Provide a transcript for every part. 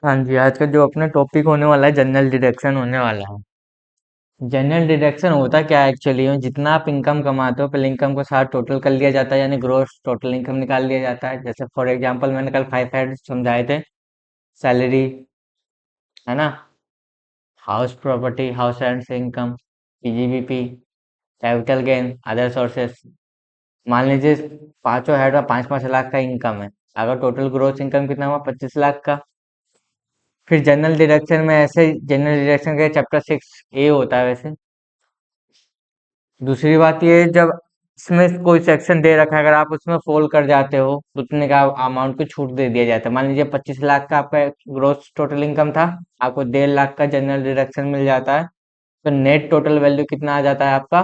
हाँ जी, आज का जो अपना टॉपिक होने वाला है जनरल डिडक्शन होने वाला है। जनरल डिडक्शन होता क्या है एक्चुअली में, जितना आप इनकम कमाते हो पहले इनकम को साथ टोटल कर लिया जाता है, यानी ग्रोस टोटल इनकम निकाल लिया जाता है। जैसे फॉर एग्जांपल मैंने कल 5 हेड समझाए थे। सैलरी, है ना, हाउस प्रॉपर्टी, हाउस रेंट से income, PGBP, capital gain, other sources. मान लीजिए पांचों हेड का 5-5 लाख का इनकम है। अगर टोटल ग्रोस इनकम कितना हुआ, 25 लाख का। फिर जनरल डिडक्शन में ऐसे जनरल डिडक्शन का चैप्टर 6A होता है वैसे। दूसरी बात ये है, जब इसमें कोई सेक्शन दे रखा है, अगर आप उसमें फॉल कर जाते हो तो उतने का अमाउंट को छूट दे दिया जाता है। मान लीजिए 25 लाख का आपका ग्रोस टोटल इनकम था, आपको 1.5 लाख का जनरल डिडक्शन मिल जाता है, तो नेट टोटल वैल्यू कितना आ जाता है आपका,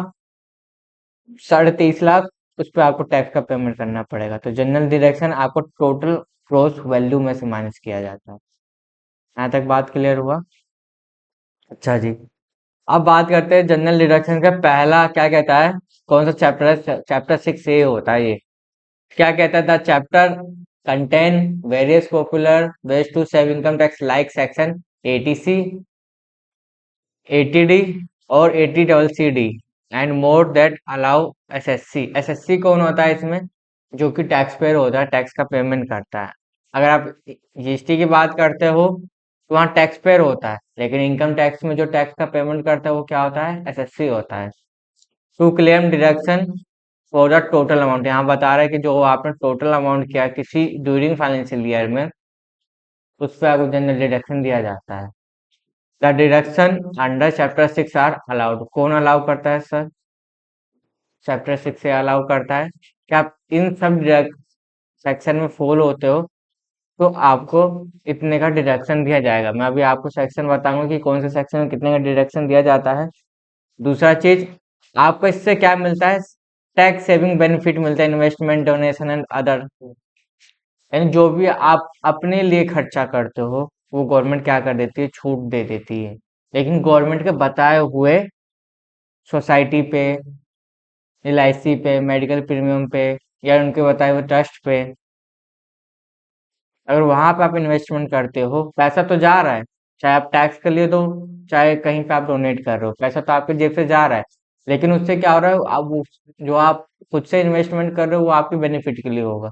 23.5 लाख। उस पर आपको टैक्स का पेमेंट करना पड़ेगा। तो जनरल डिडक्शन आपको टोटल ग्रोस वैल्यू में से माइनस किया जाता है। यहाँ तक बात क्लियर हुआ? अच्छा जी, अब बात करते हैं जनरल डिडक्शन का पहला क्या कहता है, कौन सा चैप्टर है। चैप्टर 6A होता है ये। क्या कहता है, the chapter content various popular ways to save income tax like section 80C, 80D और 80CC and more that allow SSC। SSC कौन होता है इसमें, जो कि टैक्स पेयर होता है, टैक्स का पेमेंट करता है। अगर आप जीएसटी की बात करते हो तो वहाँ टैक्स पेयर होता है, लेकिन इनकम टैक्स में जो टैक्स का पेमेंट करता है वो क्या होता है, SSC होता है। To claim deduction for the total amount, यहाँ बता रहा है कि जो आपने टोटल अमाउंट किया किसी ड्यूरिंग फाइनेंशियल ईयर में, उस पर आपको जनरल डिडक्शन दिया जाता है। The deduction under chapter 6 are allowed, कौन अलाउ करता है सर, चैप्टर 6 से अलाउ करता है कि आप इन सब सेक्शन में फॉल होते हो तो आपको इतने का डिडक्शन दिया जाएगा। मैं अभी आपको सेक्शन बताऊंगा कि कौन से सेक्शन में कितने का डिडक्शन दिया जाता है। दूसरा चीज, आपको इससे क्या मिलता है, टैक्स सेविंग बेनिफिट मिलता है, इन्वेस्टमेंट डोनेशन एंड अदर। यानी जो भी आप अपने लिए खर्चा करते हो वो गवर्नमेंट क्या कर देती है, छूट दे देती है। लेकिन गवर्नमेंट के बताए हुए सोसाइटी पे, LIC पे, मेडिकल प्रीमियम पे, या उनके बताए हुए ट्रस्ट पे, अगर वहां पे आप इन्वेस्टमेंट करते हो, पैसा तो जा रहा है, चाहे आप टैक्स के लिए दो, चाहे कहीं पे आप डोनेट कर रहे हो, पैसा तो आपके जेब से जा रहा है। लेकिन उससे क्या हो रहा है, अब जो आप खुद से इन्वेस्टमेंट कर रहे हो वो आपके बेनिफिट के लिए होगा।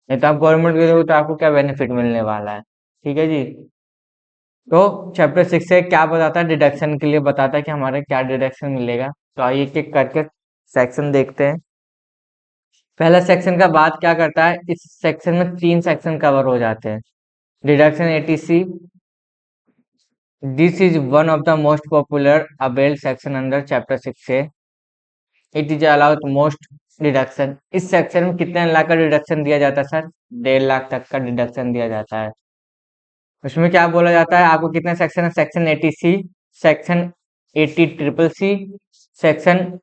नहीं तो आप गवर्नमेंट के लिए तो आपको क्या बेनिफिट मिलने वाला है। ठीक है जी। तो चैप्टर 6 से क्या बताता है, डिडक्शन के लिए बताता है कि हमारे क्या डिडक्शन मिलेगा। तो आइए एक एक करके सेक्शन देखते हैं। पहला सेक्शन का बात क्या करता है, इस सेक्शन में 3 सेक्शन कवर हो जाते हैं। Deduction 80C, this is one of the most popular availed section under chapter 6 से। It is allowed most deduction, इस सेक्शन में कितने लाख का डिडक्शन दिया जाता है सर, 1.5 लाख तक का डिडक्शन दिया जाता है। उसमें क्या बोला जाता है, आपको कितने सेक्शन है, section 80C, section 80CCC, section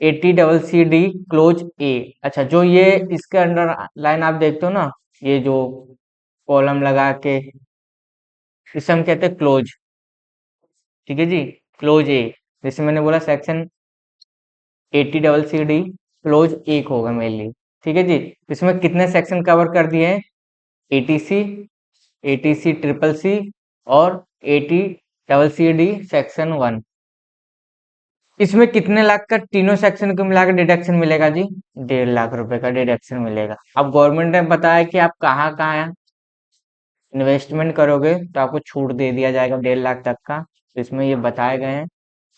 80CCD clause A. अच्छा, जो ये इसके अंडर लाइन आप देखते हो ना, ये जो कॉलम लगा के, इसे हम कहते हैं क्लोज। ठीक है जी, क्लोज ए। जैसे मैंने बोला सेक्शन 80CCD क्लोज एक होगा मेनली। ठीक है जी, इसमें कितने सेक्शन कवर कर दिए हैं, 80C, 80CCCC और 80CCD सेक्शन 1। इसमें कितने लाख का तीनों सेक्शन को मिलाकर डिडक्शन मिलेगा जी, 1.5 लाख रुपए का डिडक्शन मिलेगा। अब गवर्नमेंट ने बताया कि आप कहाँ कहाँ इन्वेस्टमेंट करोगे तो आपको छूट दे दिया जाएगा 1.5 लाख तक का। तो इसमें ये बताए गए हैं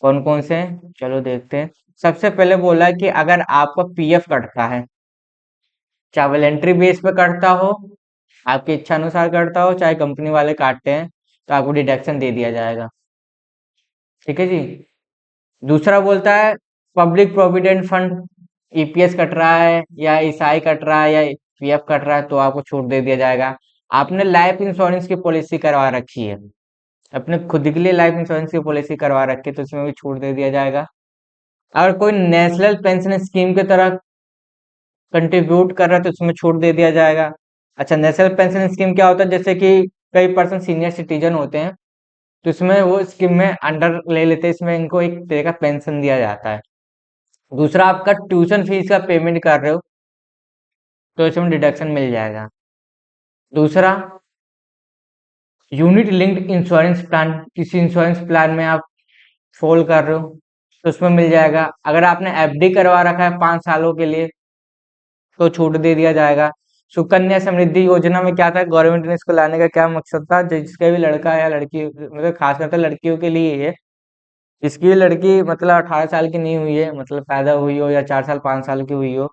कौन कौन से हैं? चलो देखते हैं। सबसे पहले बोला है कि अगर आपका PF कटता है, चाहे वॉलेंट्री बेस पे कटता हो, आपकी इच्छा अनुसार करता हो, चाहे कंपनी वाले काटते हैं, तो आपको डिडक्शन दे दिया जाएगा। ठीक है जी। दूसरा बोलता है public provident fund, EPS cut रहा है या ईसाई कट रहा है या PF कट रहा है तो आपको छूट दे दिया जाएगा। आपने लाइफ इंश्योरेंस की पॉलिसी करवा रखी है, अपने खुद के लिए लाइफ इंश्योरेंस की पॉलिसी करवा रखी है, तो इसमें भी छूट दे दिया जाएगा। अगर कोई नेशनल पेंशन स्कीम की तरह कंट्रीब्यूट कर रहा है तो उसमें छूट दे दिया जाएगा। अच्छा, नेशनल पेंशन स्कीम क्या होता है, जैसे कि कई पर्सन सीनियर सिटीजन होते हैं तो इसमें वो स्कीम में अंडर ले लेते हैं, इसमें इनको एक तरह का पेंशन दिया जाता है। दूसरा, आपका ट्यूशन फीस का पेमेंट कर रहे हो तो इसमें डिडक्शन मिल जाएगा। दूसरा, यूनिट लिंक्ड इंश्योरेंस प्लान, किसी इंश्योरेंस प्लान में आप फॉल कर रहे हो तो उसमें मिल जाएगा। अगर आपने एफडी करवा रखा है 5 सालों के लिए तो छूट दे दिया जाएगा। सुकन्या समृद्धि योजना में क्या था, गवर्नमेंट ने इसको लाने का क्या मकसद था, जिसका भी लड़का या लड़की, मतलब खासकर तो लड़कियों के लिए है, जिसकी भी लड़की मतलब 18 साल की नहीं हुई है, मतलब पैदा हुई हो या 4 साल 5 साल की हुई हो,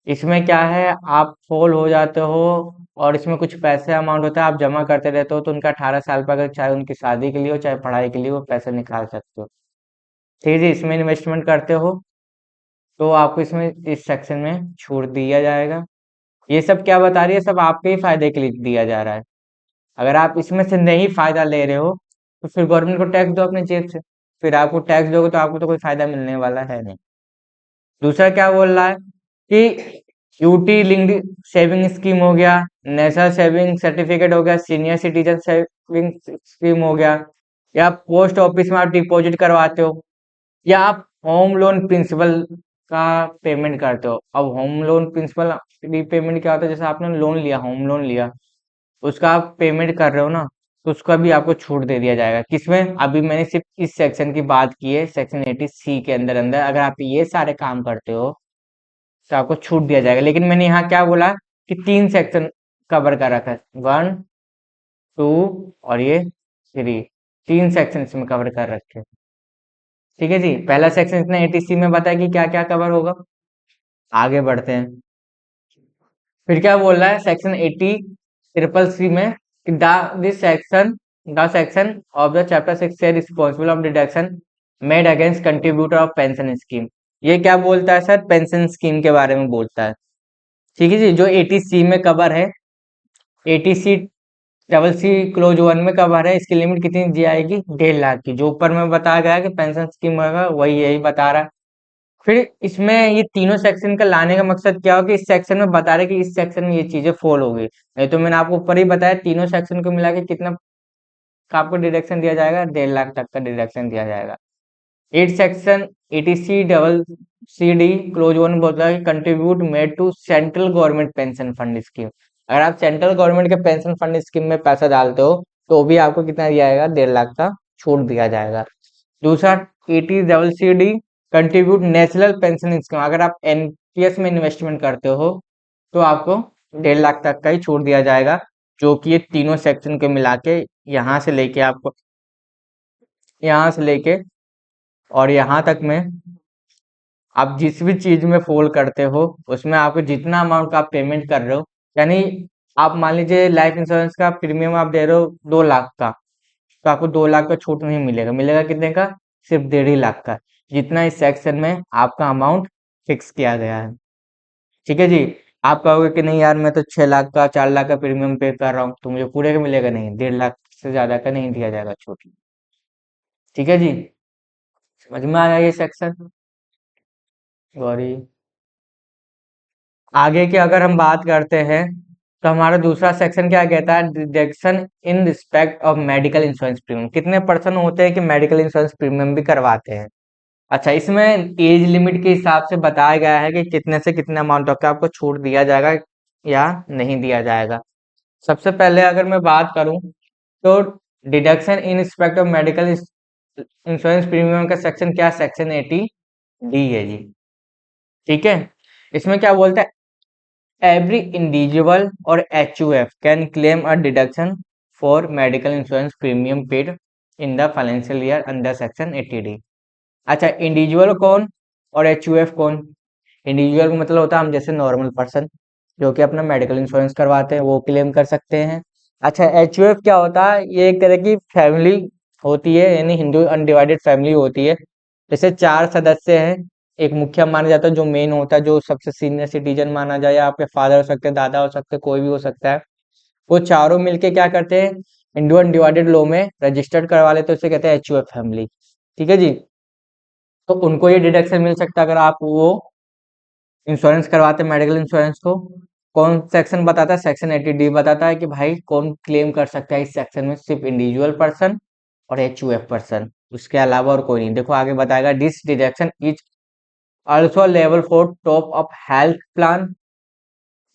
इसमें क्या है, आप फेल हो जाते हो और इसमें कुछ पैसे अमाउंट होता है, आप जमा करते रहते हो तो उनका 18 साल पर अगर चाहे उनकी शादी के लिए हो चाहे पढ़ाई के लिए वो पैसे निकाल सकते हो। ठीक है जी, इसमें इन्वेस्टमेंट करते हो तो आपको इसमें इस सेक्शन में छूट दिया जाएगा। ये सब क्या बता रही है, सब आपके ही फायदे के लिए दिया जा रहा है। अगर आप इसमें से नहीं फायदा ले रहे हो तो फिर गवर्नमेंट को टैक्स दो अपने जेब से, फिर आपको टैक्स दोगे तो आपको तो कोई फायदा मिलने वाला है नहीं। दूसरा क्या बोल रहा है कि यूटी लिंक्ड सेविंग स्कीम हो गया, नेशनल सेविंग सर्टिफिकेट हो गया, सीनियर सिटीजन सेविंग स्कीम हो गया, या पोस्ट ऑफिस में आप डिपॉजिट करवाते हो, या आप होम लोन प्रिंसिपल का पेमेंट करते हो। अब होम लोन प्रिंसिपल रीपेमेंट क्या होता है, जैसे आपने लोन लिया, होम लोन लिया, उसका आप पेमेंट कर रहे हो ना, तो उसका भी आपको छूट दे दिया जाएगा। किसमें, अभी मैंने सिर्फ इस सेक्शन की बात की है, सेक्शन 80C के अंदर अंदर अगर आप ये सारे काम करते हो तो आपको छूट दिया जाएगा। लेकिन मैंने यहाँ क्या बोला कि 3 सेक्शन कवर कर रखा है, 1, 2 और ये 3, 3 सेक्शन इसमें कवर कर रखे हैं। ठीक है जी, पहला सेक्शन इसने 80C में बताया कि क्या क्या कवर होगा। आगे बढ़ते हैं, फिर क्या बोल रहा है सेक्शन 80CCC में कि the section of the chapter 6 से responsible of deduction made against contributor of pension scheme. ये क्या बोलता है सर, पेंशन स्कीम के बारे में बोलता है। ठीक है जी, जो 80C में कवर है, 80C क्लोज 1 में कवर है, इसकी लिमिट कितनी दी जाएगी, 1.5 लाख की। जो ऊपर में बताया गया है कि पेंशन स्कीम होगा वही यही बता रहा है। फिर इसमें ये तीनों सेक्शन का लाने का मकसद क्या हो कि इस सेक्शन में बता रहे कि इस सेक्शन में ये चीजें फॉल हो गई, नहीं तो मैंने आपको ऊपर ही बताया तीनों सेक्शन को मिला के कितना का आपको डिडक्शन दिया जाएगा, 1.5 लाख तक का डिडक्शन दिया जाएगा। 8 सेक्शन 80C CD क्लोज 1 बोलता है contribute made to central government pension fund scheme. अगर आप सेंट्रल गवर्नमेंट के पेंशन फंड स्कीम में पैसा डालते हो तो भी आपको कितना दिया जाएगा, 1.5 लाख का छूट दिया जाएगा। दूसरा 80CCD contribute national pension scheme, अगर आप एनपीएस में इन्वेस्टमेंट करते हो तो आपको 1.5 लाख तक का ही छूट दिया जाएगा, जो कि ये तीनों सेक्शन के मिला के यहाँ से लेके आपको, यहाँ से लेके और यहाँ तक में आप जिस भी चीज में फॉल करते हो उसमें आपको जितना अमाउंट का आप पेमेंट कर रहे हो, यानी आप मान लीजिए लाइफ इंश्योरेंस का प्रीमियम आप दे रहे हो 2 लाख का, तो आपको 2 लाख का छूट नहीं मिलेगा, मिलेगा कितने का, सिर्फ 1.5 लाख का, जितना इस सेक्शन में आपका अमाउंट फिक्स किया गया है। ठीक है जी, आप कहोगे कि नहीं यार मैं तो 6 लाख का 4 लाख का प्रीमियम पे कर रहा हूँ तो मुझे पूरे का मिलेगा, नहीं, 1.5 लाख से ज्यादा का नहीं दिया जाएगा छूट। ठीक है जी, समझ में आया ये सेक्शन। सॉरी, आगे की अगर हम बात करते हैं तो हमारा दूसरा सेक्शन क्या कहता है, deduction in respect of medical insurance premium. कितने पर्सन होते हैं कि मेडिकल इंश्योरेंस प्रीमियम भी करवाते हैं। अच्छा, इसमें एज लिमिट के हिसाब से बताया गया है कि कितने से कितने अमाउंट तक का आपको छूट दिया जाएगा या नहीं दिया जाएगा। सबसे पहले अगर मैं बात करूं तो deduction in respect of medical insurance premium का सेक्शन क्या, सेक्शन 80D है जी। ठीक है, इसमें क्या बोलता है, every individual or HUF can claim a deduction for medical insurance premium paid in the financial year under section 80D। अच्छा, इंडिविजुअल कौन और HUF कौन। इंडिविजुअल का मतलब होता है हम जैसे नॉर्मल पर्सन जो कि अपना मेडिकल इंश्योरेंस करवाते हैं वो क्लेम कर सकते हैं। अच्छा, HUF क्या होता है, ये एक तरह की फैमिली होती है, यानी हिंदू अनडिवाइडेड फैमिली होती है। जैसे 4 सदस्य हैं, एक मुखिया माना जाता है जो मेन होता है, जो सबसे सीनियर सिटीजन माना जाए, या आपके फादर हो सकते हैं, दादा हो सकते हैं, कोई भी हो सकता है। वो चारों मिलके क्या करते हैं, इंडो अनडिवाइडेड लॉ में रजिस्टर्ड करवा लेते हैं, उसे कहते हैं HUF फैमिली। ठीक है जी, तो उनको ये डिडक्शन मिल सकता है अगर आप वो इंश्योरेंस करवाते हैं मेडिकल इंश्योरेंस को। कौन सेक्शन बताता है, सेक्शन 80D बताता है कि भाई कौन क्लेम कर सकता है इस सेक्शन में, सिर्फ इंडिविजुअल पर्सन और HUF पर्सन, उसके अलावा और कोई नहीं। देखो आगे बताएगा, this deduction is also level for top of health plan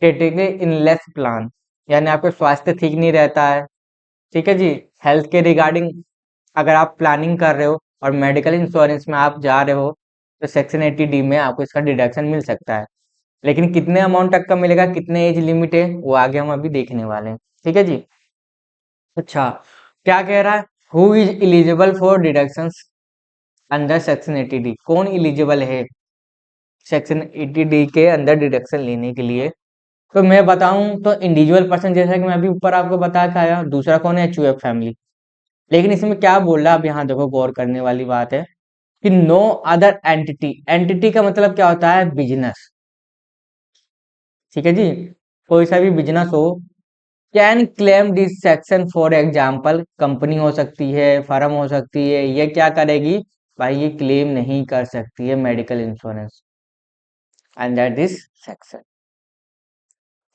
category in less plan, यानी आपका स्वास्थ्य ठीक नहीं रहता है ठीक है जी। हेल्थ के रिगार्डिंग अगर आप प्लानिंग कर रहे हो और मेडिकल इंश्योरेंस में आप जा रहे हो तो सेक्शन 80D में आपको इसका डिडक्शन मिल सकता है। लेकिन कितने अमाउंट तक का मिलेगा, कितने एज लिमिट है, वो आगे हम अभी देखने वाले हैं। ठीक है जी। अच्छा, क्या कह रहा है, who is eligible for deductions under section 80D? कौन एलिजिबल है सेक्शन 80D के अंदर डिडक्शन लेने के लिए? तो मैं बताऊं तो इंडिविजुअल पर्सन, जैसा कि मैं अभी ऊपर आपको बता के आया। दूसरा कौन है, एचयूएफ फैमिली। लेकिन इसमें क्या बोल रहा है, अब यहाँ देखो गौर करने वाली बात है कि नो अदर एंटिटी। एंटिटी का मतलब क्या होता है, बिजनेस। ठीक है जी। कोई सा भी बिजनेस हो can claim this section. For example company हो सकती है, फर्म हो सकती है, ये क्या करेगी भाई, ये क्लेम नहीं कर सकती है medical insurance under this section.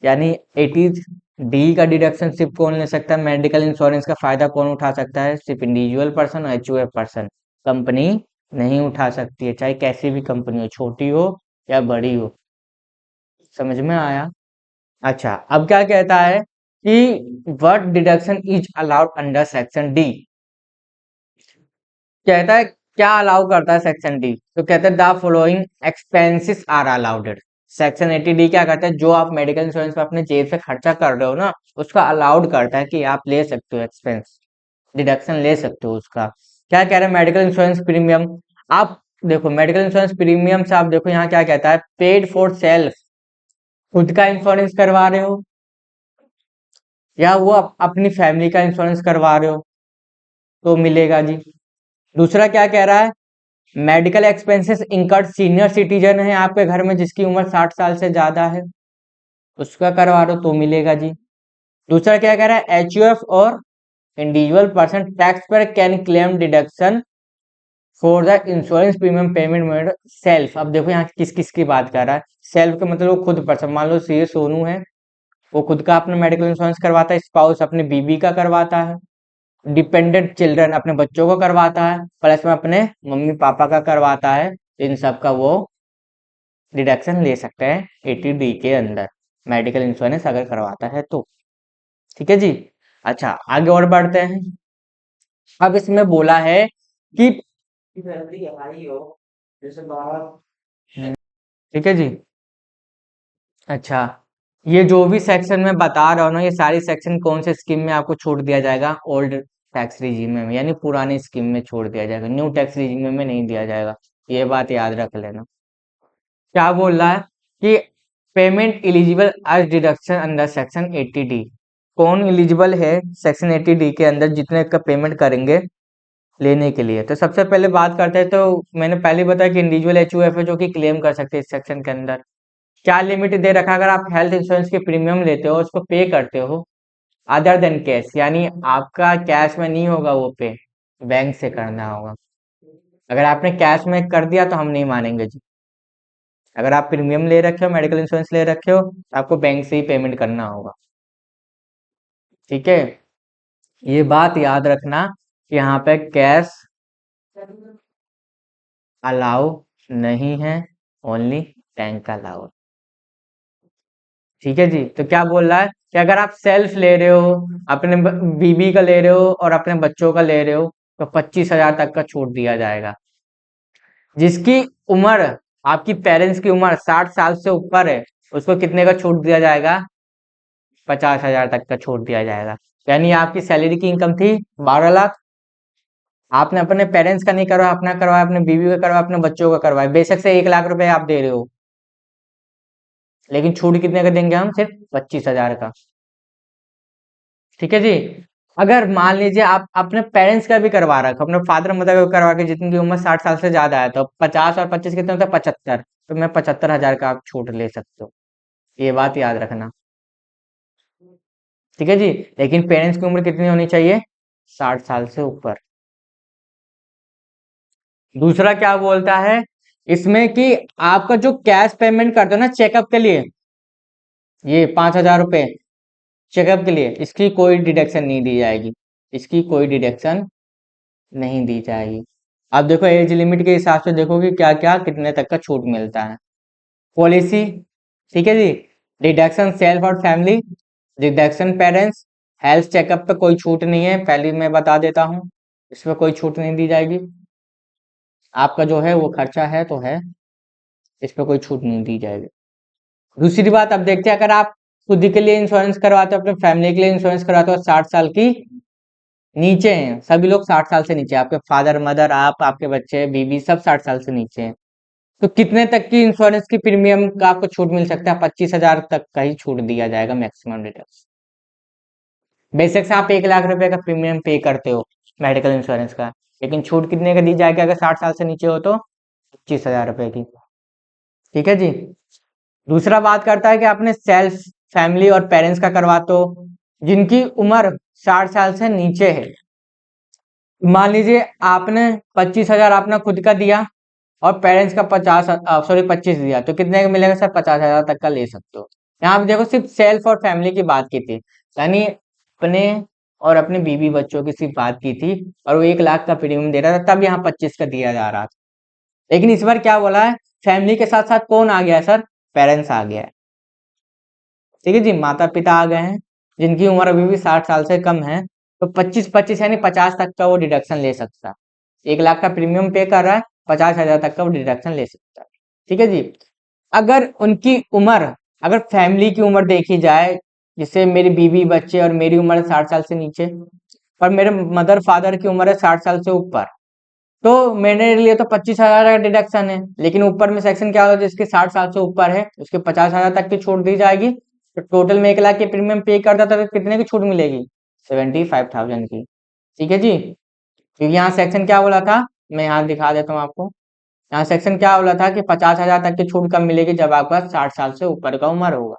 यानी 80D का डिडक्शन सिर्फ कौन ले सकता है, मेडिकल इंश्योरेंस का फायदा कौन उठा सकता है, सिर्फ इंडिविजुअल पर्सन और एचयूएफ पर्सन। कंपनी नहीं उठा सकती है, चाहे कैसी भी कंपनी हो, छोटी हो या बड़ी हो। समझ में आया? अच्छा, अब क्या कहता है कि what deduction is allowed under section D. कहता है क्या अलाउ करता है सेक्शन डी, तो कहता है the following expenses are allowed. Section 80D क्या कहता है, जो आप मेडिकल इंश्योरेंस पे अपने जेब से खर्चा कर रहे हो ना, उसका अलाउड करता है कि आप ले सकते हो एक्सपेंस, डिडक्शन ले सकते हो उसका। क्या कह रहे हैं, मेडिकल इंश्योरेंस प्रीमियम। आप देखो मेडिकल इंश्योरेंस प्रीमियम से आप देखो यहाँ क्या कहता है, पेड फॉर सेल्फ। खुद का इंश्योरेंस करवा रहे हो या वो अपनी फैमिली का इंश्योरेंस करवा रहे हो तो मिलेगा जी। दूसरा क्या कह रहा है, medical expenses incurred senior citizen है आपके घर में जिसकी उम्र 60 साल से ज्यादा है, उसका करवा रहे हो तो मिलेगा जी। दूसरा क्या कह रहा है, एचयूएफ और इंडिविजुअल पर्सन टैक्स पर can claim deduction for the insurance premium payment made self. अब देखो यहाँ किस किस की बात कर रहा है, सेल्फ का मतलब वो खुद पर्सन। मान लो सी सोनू है, वो खुद का अपना मेडिकल इंश्योरेंस करवाता है, स्पाउस अपने बीबी का करवाता है, डिपेंडेंट चिल्ड्रन अपने बच्चों को करवाता है, प्लस में अपने मम्मी पापा का करवाता है। इन सब का वो डिडक्शन ले सकते हैं 80D के अंदर, मेडिकल इंश्योरेंस अगर करवाता है तो। ठीक है जी। अच्छा, आगे और बढ़ते हैं। अब इसमें बोला है कि ठीक है जी। अच्छा, ये जो भी सेक्शन में बता रहा हूँ ना, ये सारी सेक्शन कौन से स्कीम में आपको छूट दिया जाएगा, ओल्ड टैक्स रिजीम में, यानी पुरानी स्कीम में छोड़ दिया जाएगा, न्यू टैक्स रिजीम में नहीं दिया जाएगा। ये बात याद रख लेना। क्या बोल रहा है कि payment eligible as deduction under section 80D। कौन एलिजिबल है सेक्शन 80D के अंदर जितने का पेमेंट करेंगे लेने के लिए? तो सबसे पहले बात करते हैं, तो मैंने पहले बताया कि इंडिविजुअल एचयूएफ है जो कि क्लेम कर सकते हैं इस सेक्शन के अंदर। क्या लिमिट दे रखा है, अगर आप हेल्थ इंश्योरेंस के प्रीमियम लेते हो उसको पे करते हो अदर देन कैश, यानी आपका कैश में नहीं होगा वो पे, बैंक से करना होगा। अगर आपने कैश में कर दिया तो हम नहीं मानेंगे जी। अगर आप प्रीमियम ले रखे हो, मेडिकल इंश्योरेंस ले रखे हो, तो आपको बैंक से ही पेमेंट करना होगा। ठीक है, ये बात याद रखना कि यहाँ पे कैश अलाउ नहीं है, ओनली बैंक अलाउ। ठीक है जी। तो क्या बोल रहा है कि अगर आप सेल्फ ले रहे हो, अपने बीबी का ले रहे हो और अपने बच्चों का ले रहे हो, तो 25,000 तक का छूट दिया जाएगा। जिसकी उम्र, आपकी पेरेंट्स की उम्र 60 साल से ऊपर है, उसको कितने का छूट दिया जाएगा, 50,000 तक का छूट दिया जाएगा। यानी आपकी सैलरी की इनकम थी 12 लाख, आपने अपने पेरेंट्स का नहीं करवाया, अपना करवाया, अपने बीवी का करवाया, अपने बच्चों का करवाया, बेशक से 1 लाख रुपए आप दे रहे हो, लेकिन छूट कितने का देंगे हम, सिर्फ 25,000 का। ठीक है जी। अगर मान लीजिए आप अपने पेरेंट्स का भी करवा रखा, अपने फादर मदर का भी करवा के जिनकी उम्र 60 साल से ज्यादा है, तो 50 और 25 कितने होते हैं, 75। तो मैं 75,000 का आप छूट ले सकते हो, ये बात याद रखना। ठीक है जी। लेकिन पेरेंट्स की उम्र कितनी होनी चाहिए, 60 साल से ऊपर। दूसरा क्या बोलता है इसमें कि आपका जो कैश पेमेंट करते हो ना चेकअप के लिए, ये 5,000 रुपए चेकअप के लिए, इसकी कोई डिडक्शन नहीं दी जाएगी, इसकी कोई डिडक्शन नहीं दी जाएगी। अब देखो एज लिमिट के हिसाब से देखो कि क्या क्या कितने तक का छूट मिलता है। पॉलिसी, ठीक है जी, डिडक्शन सेल्फ और family, deduction parents, health checkup पे कोई छूट नहीं है, पहले मैं बता देता हूँ, इस पे कोई छूट नहीं दी जाएगी। आपका जो है वो खर्चा है तो है, इस पे कोई छूट नहीं दी जाएगी। दूसरी बात, अब देखते हैं, अगर आप खुद के लिए इंश्योरेंस करवाते हो, अपने फैमिली के लिए इंश्योरेंस करवाते हो, 60 साल की नीचे हैं सभी लोग, 60 साल से नीचे, आपके फादर मदर, आप, आपके बच्चे बीवी, सब 60 साल से नीचे हैं, तो कितने तक की इंश्योरेंस की प्रीमियम का आपको छूट मिल सकता है? 25,000 तक का ही छूट दिया जाएगा मैक्सिमम डिडक्शन। बेशक से आप 1 लाख रुपए का प्रीमियम पे करते हो मेडिकल इंश्योरेंस का, लेकिन छूट कितने का दी जाएगी अगर 60 साल से नीचे हो तो? 25,000 रुपए की। ठीक है जी। दूसरा बात करता है कि आपने सेल्फ, फैमिली और पेरेंट्स का करवाते हो जिनकी उम्र 60 साल से नीचे है। मान लीजिए आपने 25,000 आपने खुद का दिया और पेरेंट्स का 25 दिया, तो कितने का मिलेगा सर? 50,000 तक का ले सकते हो। यहाँ पे देखो सिर्फ सेल्फ और फैमिली की बात की थी, यानी अपने और अपने बीवी बच्चों की सिर्फ बात की थी, और वो 1 लाख का प्रीमियम दे रहा था, तब यहाँ 25 का दिया जा रहा था। लेकिन इस बार क्या बोला है, फैमिली के साथ साथ कौन आ गया है सर? पेरेंट्स आ गया है। ठीक है जी, माता पिता आ गए हैं जिनकी उम्र अभी भी 60 साल से कम है, तो 25-25 यानी 50 तक का वो डिडक्शन ले सकता है। 1 लाख का प्रीमियम पे कर रहा है, 50,000 तक का वो डिडक्शन ले सकता है। ठीक है जी। अगर उनकी उम्र, अगर फैमिली की उम्र देखी जाए, जिससे मेरी बीवी बच्चे और मेरी उम्र 60 साल से नीचे, और मेरे मदर फादर की उम्र है 60 साल से ऊपर, तो मेरे लिए तो 25,000 का डिडक्शन है, लेकिन ऊपर में सेक्शन क्या होगा, जिसके 60 साल से ऊपर है उसके 50,000 तक की छूट दी जाएगी। तो टोटल में 1 लाख के प्रीमियम पे करता था तो कितने की छूट मिलेगी? 75,000 की। ठीक है जी। क्योंकि यहाँ सेक्शन क्या बोला था, मैं यहाँ दिखा देता हूँ आपको। यहाँ सेक्शन क्या बोला था कि 50,000 तक की छूट कब मिलेगी? जब आपका 60 साल से ऊपर का उम्र होगा।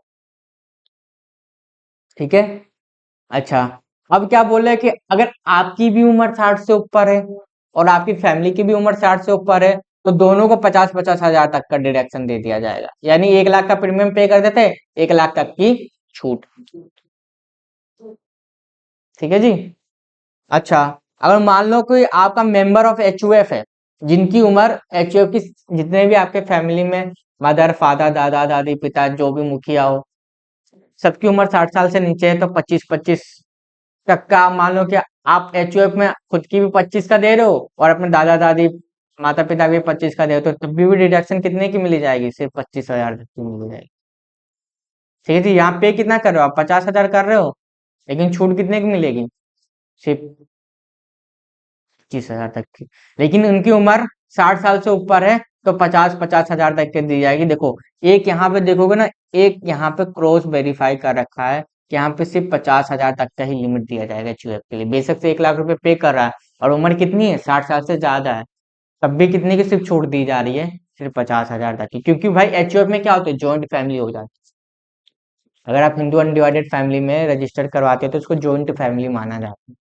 ठीक है। अच्छा, अब क्या बोल रहे हैं कि अगर आपकी भी उम्र 60 से ऊपर है और आपकी फैमिली की भी उम्र 60 से ऊपर है, तो दोनों को 50-50,000 तक का डिडक्शन दे दिया जाएगा, यानी 1 लाख का प्रीमियम पे कर देते, 1 लाख तक की छूट। ठीक है जी। अच्छा, अगर मान लो कोई आपका मेंबर ऑफ एचयूएफ है, जिनकी उम्र एचयूएफ की, जितने भी आपके फैमिली में मदर फादर दादा दादी पिता जो भी मुखिया हो, सबकी उम्र 60 साल से नीचे है, तो 25-25 तक का मान लो कि आप एचयूएफ में खुद की भी 25 का दे रहे हो और अपने दादा दादी माता पिता भी 25 का दे रहे हो, तो तब भी डिडक्शन कितने की मिली जाएगी? सिर्फ 25,000 तक की मिली जाएगी। ठीक है जी। यहाँ पे कितना कर रहे हो आप? 50,000 कर रहे हो, लेकिन छूट कितने की मिलेगी? सिर्फ 25,000 तक की। लेकिन उनकी उम्र 60 साल से ऊपर है, तो 50-50,000 तक की दी जाएगी। देखो, एक यहाँ पे देखोगे ना, एक यहाँ पे क्रॉस वेरीफाई कर रखा है कि यहाँ पे सिर्फ 50,000 तक का ही लिमिट दिया जाएगा एचयूएफ के लिए। बेशक से 1 लाख रुपए पे कर रहा है और उम्र कितनी है? 60 साल से ज्यादा है, तब भी कितने की सिर्फ छूट दी जा रही है? सिर्फ 50,000 तक की। क्योंकि भाई एचयूएफ में क्या होता है, जॉइंट फैमिली हो जाती है। अगर आप हिंदू अनडिवाइडेड फैमिली में रजिस्टर करवाते हो तो उसको जॉइंट फैमिली माना जाता है।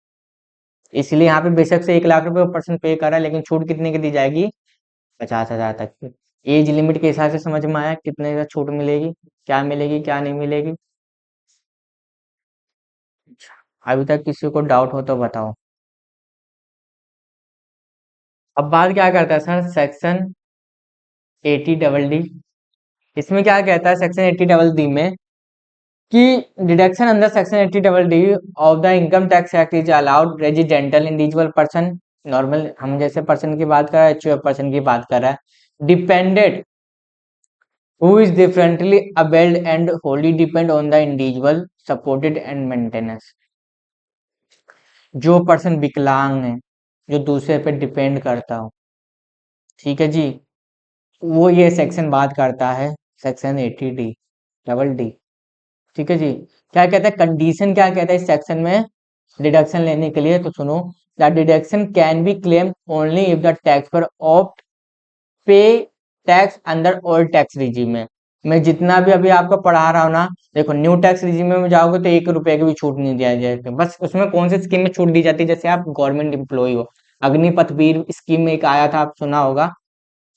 इसलिए यहाँ पे बेशक से 1 लाख रुपए पर्सन पे कर रहा है, लेकिन छूट कितने की दी जाएगी? 50,000 तक की। एज लिमिट के हिसाब से समझ में आया कितने का छूट मिलेगी, क्या मिलेगी क्या नहीं मिलेगी? अच्छा, अभी तक किसी को डाउट हो तो बताओ। अब बात क्या करता है सर, सेक्शन 80 डी। इसमें क्या कहता है सेक्शन 80 डी में कि deduction under section 80 D of the income tax act is allowed residential individual person, normal हम जैसे पर्सन की बात कर रहा है, एचयूएफ पर्सन की बात कर रहा है, dependent who is differently abled and wholly depend on the individual supported and maintenance। जो पर्सन विकलांग है, जो दूसरे पे डिपेंड करता हो, ठीक है जी, वो ये सेक्शन बात करता है, सेक्शन 80 डी। ठीक है जी। क्या कहता है, कंडीशन क्या कहता है इस सेक्शन में डिडक्शन लेने के लिए? तो सुनो, the deduction can be claim only if the tax पर ऑप्ट पे tax under old tax regime में। मैं जितना भी अभी आपको पढ़ा रहा हूँ ना, देखो न्यू टैक्स रिजीम में जाओगे तो 1 रुपए की भी छूट नहीं दिया जाएगा। बस उसमें कौन सी स्कीम में छूट दी जाती है? जैसे आप गवर्नमेंट एम्प्लॉय हो, अग्निपथ वीर स्कीम में एक आया था, आप सुना होगा,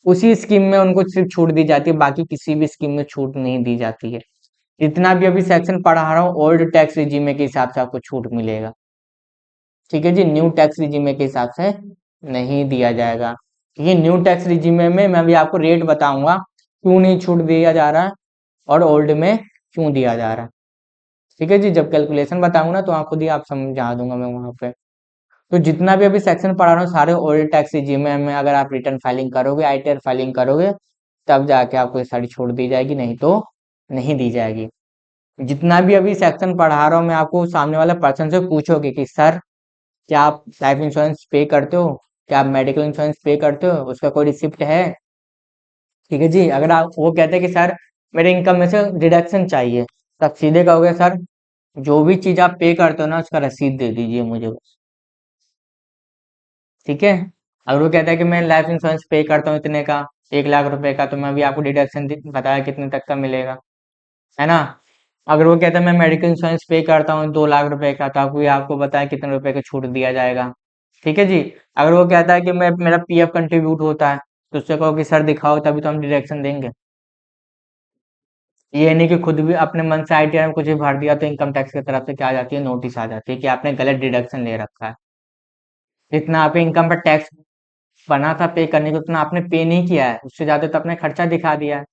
उसी स्कीम में उनको सिर्फ छूट दी जाती है, बाकी किसी भी स्कीम में छूट नहीं दी जाती है। जितना भी अभी सेक्शन पढ़ा रहा हूँ, ओल्ड टैक्स रिजीम के हिसाब से आपको छूट मिलेगा। ठीक है जी, न्यू टैक्स रिजीम के हिसाब से नहीं दिया जाएगा। क्योंकि न्यू टैक्स रिजीम में मैं अभी आपको रेट बताऊंगा क्यों नहीं छूट दिया जा रहा है और ओल्ड में क्यों दिया जा रहा है। ठीक है जी, जब कैलकुलेशन बताऊंगा ना तो आप खुद ही आप समझा दूंगा मैं वहां पे। तो जितना भी अभी सेक्शन पढ़ा रहा हूँ सारे ओल्ड टैक्स रिजीम में अगर आप रिटर्न फाइलिंग करोगे, आईटीआर फाइलिंग करोगे, तब जाके आपको ये सारी छूट दी जाएगी, नहीं तो नहीं दी जाएगी। जितना भी अभी सेक्शन पढ़ा रहा हूँ मैं आपको, सामने वाले पर्सन से पूछोगे कि सर क्या आप लाइफ इंश्योरेंस पे करते हो, क्या आप मेडिकल इंश्योरेंस पे करते हो, उसका कोई रिसिप्ट है? ठीक है जी, अगर आप वो कहते हैं कि सर मेरे इनकम में से डिडक्शन चाहिए, तब सीधे कहोगे सर जो भी चीज आप पे करते हो ना उसका रसीद दे दीजिए मुझे बस। ठीक है, अगर वो कहता है कि मैं लाइफ इंश्योरेंस पे करता हूँ इतने का, 1 लाख रुपए का, तो मैं भी आपको डिडक्शन बताया कितने तक का मिलेगा, है ना? अगर वो कहता है मैं मेडिकल इंश्योरेंस पे करता हूँ 2 लाख रुपए का, तो आपको भी आपको बताया कितने रुपए का छूट दिया जाएगा। ठीक है जी, अगर वो कहता है कि मैं मेरा पीएफ कंट्रीब्यूट होता है, तो उससे कहो कि सर दिखाओ तभी तो हम डिडक्शन देंगे। ये नहीं कि खुद भी अपने मन से आईटीआर में कुछ भी भर दिया तो इनकम टैक्स की तरफ से क्या आ जाती है, नोटिस आ जाती है कि आपने गलत डिडक्शन ले रखा है। जितना आपके इनकम पर टैक्स बना था पे करने को उतना आपने पे नहीं किया है, उससे ज्यादा तो आपने खर्चा दिखा दिया है।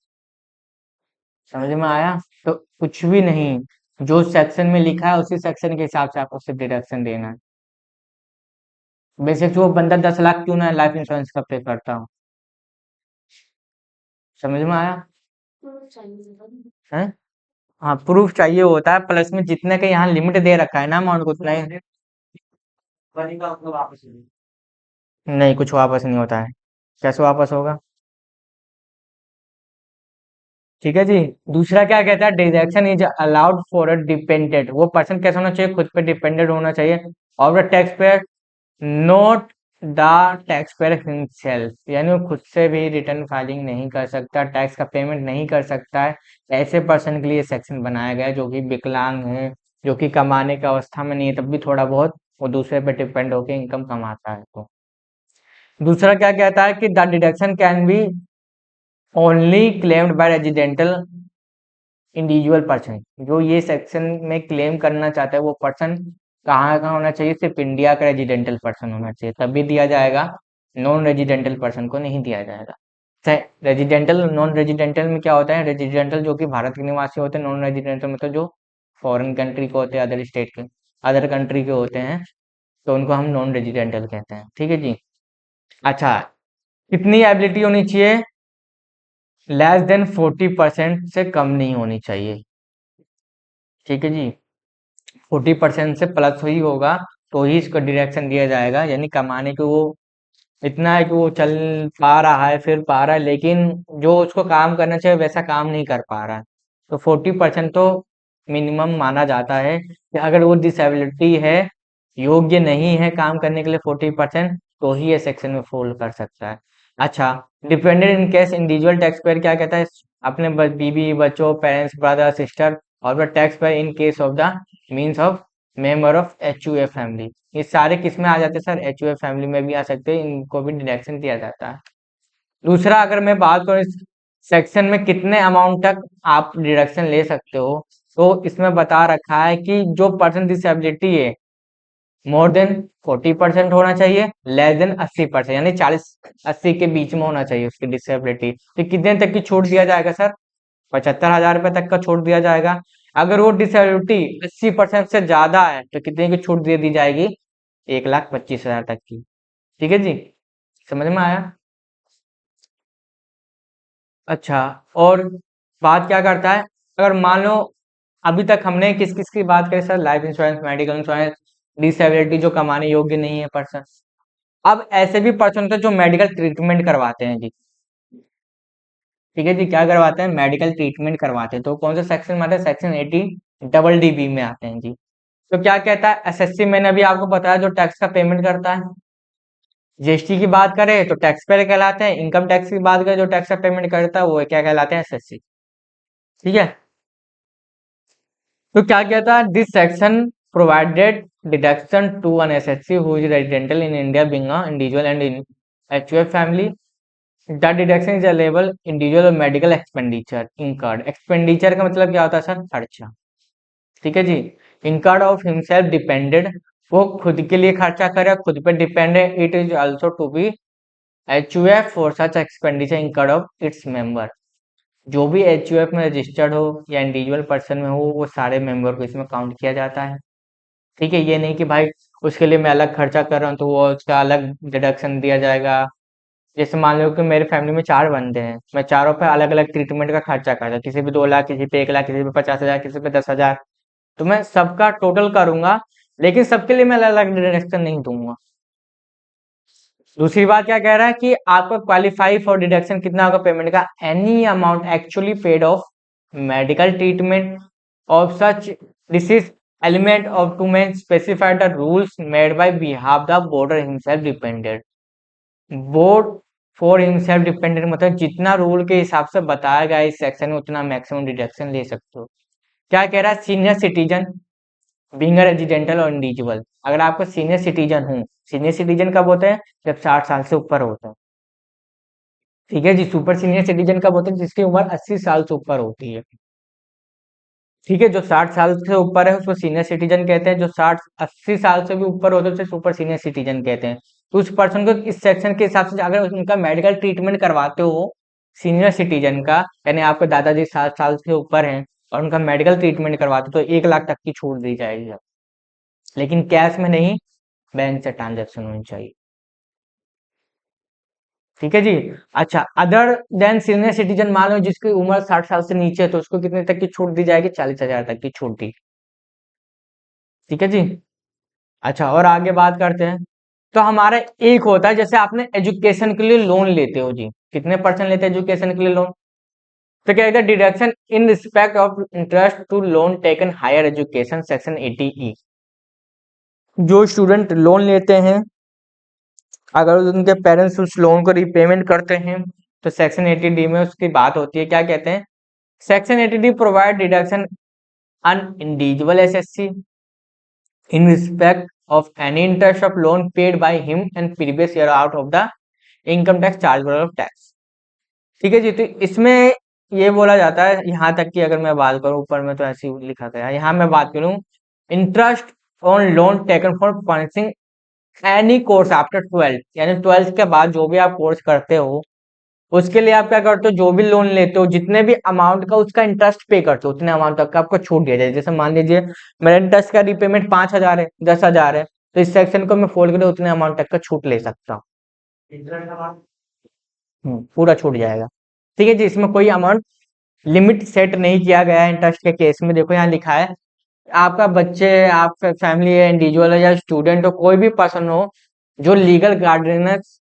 समझ में आया? तो कुछ भी नहीं, जो सेक्शन में लिखा है उसी सेक्शन के हिसाब से आपको सिर्फ डिडक्शन देना है। बेसिक वो बंदा 10 लाख क्यों ना लाइफ इंश्योरेंस का पे करता हूँ। समझ में आया? है? हाँ, प्रूफ चाहिए होता है, प्लस में जितने का यहाँ लिमिट दे रखा है ना अमाउंट को उतना ही। नहीं, कुछ वापस नहीं होता है। कैसे वापस होगा? ठीक है जी। दूसरा क्या कहता है, deduction is allowed for a dependent, वो पर्सन कैसा होना चाहिए, खुद पे डिपेंडेंट होना चाहिए, और the tax payer not the tax payer himself, यानी वो खुद से भी रिटर्न फाइलिंग नहीं कर सकता, टैक्स का पेमेंट नहीं कर सकता है। ऐसे पर्सन के लिए सेक्शन बनाया गया है जो कि विकलांग है, जो कि कमाने की अवस्था में नहीं है, तब भी थोड़ा बहुत वो दूसरे पे डिपेंड होकर इनकम कमाता है। तो दूसरा क्या कहता है कि the deduction can be only claimed by residential individual person, जो ये सेक्शन में क्लेम करना चाहता है वो पर्सन कहाँ का होना चाहिए, सिर्फ इंडिया का रेजिडेंटल पर्सन होना चाहिए, तभी दिया जाएगा। नॉन रेजिडेंटल पर्सन को नहीं दिया जाएगा। रेजिडेंटल नॉन रेजिडेंटल में क्या होता है, रेजिडेंटल जो कि भारत के निवासी होते हैं, नॉन रेजिडेंटल मतलब जो फॉरेन कंट्री के होते हैं, अदर स्टेट के, अदर कंट्री के होते हैं, तो उनको हम नॉन रेजिडेंटल कहते हैं। ठीक है जी। अच्छा, कितनी एबिलिटी होनी चाहिए, लेस देन 40% से कम नहीं होनी चाहिए। ठीक है जी, 40% से प्लस ही होगा तो ही इसको डायरेक्शन दिया जाएगा, यानी कमाने को वो इतना है कि वो चल पा रहा है, फिर पा रहा है, लेकिन जो उसको काम करना चाहिए वैसा काम नहीं कर पा रहा है, तो 40% तो मिनिमम माना जाता है कि अगर वो डिसेबिलिटी है, योग्य नहीं है काम करने के लिए 40%, तो ही ये सेक्शन में फॉल कर सकता है। अच्छा, dependent in case individual tax payer क्या कहता है, अपने बीवी बच्चों पेरेंट्स ब्रदर सिस्टर, और tax payer in case of the means of member of H U F family, ये सारे किस में आ जाते हैं sir, H U F family में भी आ सकते हैं, इनको भी डिडक्शन दिया जाता है। दूसरा, अगर मैं बात करूँ इस सेक्शन में कितने अमाउंट तक आप डिडक्शन ले सकते हो, तो इसमें बता रखा है कि जो पर्सन डिसेबिलिटी है मोर देन 40% होना चाहिए, लेस देन 80%, यानी 40-80 के बीच में होना चाहिए उसकी डिसेबिलिटी। तो कितने तक की छूट दिया जाएगा सर, 75,000 रुपए तक का छूट दिया जाएगा। अगर वो डिसेबिलिटी 80% से ज्यादा है तो कितने की छूट दे दी जाएगी, 1,25,000 तक की। ठीक है जी, समझ में आया? अच्छा, और बात क्या करता है, अगर मान लो अभी तक हमने किस किस की बात करी sir, life insurance, medical insurance, disability जो कमाने योग्य नहीं है पर्सन। अब ऐसे भी पर्सन होते हैं जो मेडिकल ट्रीटमेंट करवाते हैं जी। ठीक है जी, क्या करवाते हैं, मेडिकल ट्रीटमेंट करवाते हैं, तो कौन सा सेक्शन में आता है, सेक्शन 80 डबल डी में आते हैं जी। तो क्या कहता है, एसएससी मैंने अभी आपको बताया जो टैक्स का पेमेंट करता है, जीएसटी की बात करें तो टैक्स पेयर कहलाते हैं, इनकम टैक्स की बात करें जो टैक्स का पेमेंट करता है वो क्या कहलाते हैं, एसएससी। ठीक है, तो क्या कहता है, this section provided deduction to an assessee who is residential in India being a individual and in HUF family, the deduction is available individual medical expenditure incurred, expenditure का मतलब क्या होता है सर, खर्चा। ठीक है जी, इनकर्ड ऑफ हिमसेल्फ डिपेंडेड, वो खुद के लिए खर्चा करे, खुद पे डिपेंड है, it is also to be HUF for such expenditure incurred of its member. जो भी HUF में रजिस्टर्ड हो या इंडिविजुअल पर्सन में हो, वो सारे मेंबर को इसमें काउंट किया जाता है। ठीक है, ये नहीं कि भाई उसके लिए मैं अलग खर्चा कर रहा हूँ तो वो उसका अलग डिडक्शन दिया जाएगा। जैसे मान लो कि मेरे फैमिली में 4 बंदे हैं, मैं चारों पे अलग अलग ट्रीटमेंट का खर्चा करता हूँ, किसी पे 2 लाख, किसी पे 1 लाख, किसी पे 50,000, किसी पे 10,000। तो मैं सबका टोटल करूंगा, लेकिन सबके लिए मैं अलग अलग डिडक्शन नहीं दूंगा। दूसरी बात क्या कह रहा है कि आपका क्वालिफाई फॉर डिडक्शन कितना होगा पेमेंट का, any amount actually paid of medical treatment of such disease ailment of to men specify the rules made by behalf the border himself dependent. Board for himself dependent मतलब जितना rule के हिसाब से बताया गया इस सेक्शन में उतना मैक्सिमम डिडक्शन ले सकते हो। क्या कह रहा है, senior citizen being a residential और इंडिविजुअल। अगर आपको सीनियर सिटीजन हूँ, सीनियर सिटीजन कब होते हैं, जब 60 साल से ऊपर होते हैं। ठीक है जी, सुपर सीनियर सिटीजन कब होते हैं, जिसकी उम्र 80 साल से ऊपर होती है। ठीक है, जो 60 साल से ऊपर है उसको सीनियर सिटीजन कहते हैं, जो 60 80 साल से भी ऊपर होते हैं उसे सुपर सीनियर सिटीजन कहते हैं। तो उस पर्सन को इस सेक्शन के हिसाब से अगर उनका मेडिकल ट्रीटमेंट करवाते हो सीनियर सिटीजन का, यानी आपके दादाजी 60 साल से ऊपर हैं और उनका मेडिकल ट्रीटमेंट करवाते हो, तो 1 लाख तक की छूट दी जाएगी, लेकिन कैश में नहीं, बैंक से ट्रांजेक्शन होनी चाहिए। ठीक है जी। अच्छा, अदर देन सीनियर सिटीजन मान लो जिसकी उम्र 60 साल से नीचे है, तो उसको कितने तक की छूट दी जाएगी, 40,000 तक की छूट दी। ठीक है जी। अच्छा, और आगे बात करते हैं। तो हमारा एक होता है, जैसे आपने एजुकेशन के लिए लोन लेते हो जी, कितने परसेंट लेते हैं एजुकेशन के लिए लोन, तो क्या कहते हैं, deduction in respect of interest to loan taken higher education section 80E। जो स्टूडेंट लोन लेते हैं, अगर उनके पेरेंट्स उस लोन को रिपेमेंट करते हैं, तो सेक्शन 80D में उसकी बात होती है, क्या कहते हैं, section 80D provide deduction an individual assessee in respect of any interest of loan paid by him and previous year out of the income tax chargeable of tax। ठीक है जी। तो इसमें ये बोला जाता है, यहाँ तक कि अगर मैं बात करूँ, ऊपर में तो ऐसे ही लिखा गया है, यहाँ मैं बात करूँ, interest on loan taken for furnishing any course after 12, यानी 12 के बाद जो भी आप कोर्स करते हो उसके लिए आप क्या करते हो, जो भी लोन लेते हो जितने भी अमाउंट का उसका इंटरेस्ट पे करते हो उतने अमाउंट तक का आपको छूट दिया जाए। जैसे मान लीजिए मेरा इंटरेस्ट का रिपेमेंट 5,000 है, 10,000 है, तो इस सेक्शन को मैं फोल्ड कर उतने अमाउंट तक का छूट ले सकता हूँ। पूरा छूट जाएगा। ठीक है जी, इसमें कोई अमाउंट लिमिट सेट नहीं किया गया है इंटरेस्ट के केस में। देखो यहाँ लिखा है, आपका बच्चे, आपका फैमिली है, इंडिविजुअल है या स्टूडेंट हो, कोई भी पर्सन हो जो लीगल गार्डियंस